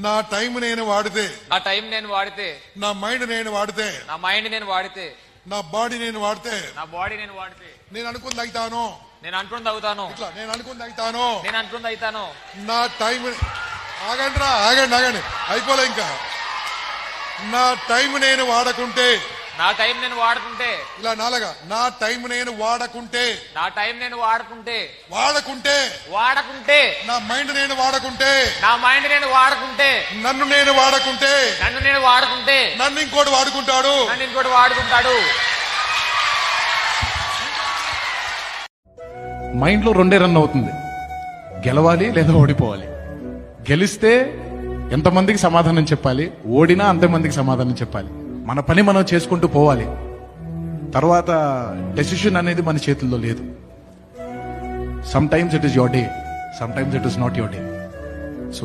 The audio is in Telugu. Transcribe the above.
నా టైం నేను వాడితే, నా టైం నేను వాడితే, నా మైండ్ నేను వాడితే, నా మైండ్ నేను వాడితే, నా బాడీ నేను వాడితే, నా బాడీ నేను వాడితే, నేను అనుకుంది అవుతాను. నేను అనుకున్నది అవుతాను. ఇట్లా నేను అనుకుంది అవుతాను. నేను అనుకున్నది అవుతాను. నా టైం ఆగండి, ఆగండి, అయిపోలే ఇంకా. నా టైం నేను వాడకుంటే, నా టైం నేను వాడుకుంటే, ఇలా నాలుగా, నా టైం నేను వాడకుంటే, నా టైం నేను వాడుకుంటే, వాడకుంటే, నా మైండ్ నేను వాడకుంటే, నా మైండ్ నేను వాడుకుంటే, నన్ను నేను వాడకుంటే, నన్ను ఇంకోటి వాడుకుంటాడు. మైండ్ లో రెండే రన్ అవుతుంది, గెలవాలి లేదా ఓడిపోవాలి. గెలిస్తే ఎంతమందికి సమాధానం చెప్పాలి, ఓడినా అంతమందికి సమాధానం చెప్పాలి. మన పని మనం చేసుకుంటూ పోవాలి. తర్వాత డెసిషన్ అనేది మన చేతుల్లో లేదు. Some times it is your day, some times it is not your day. So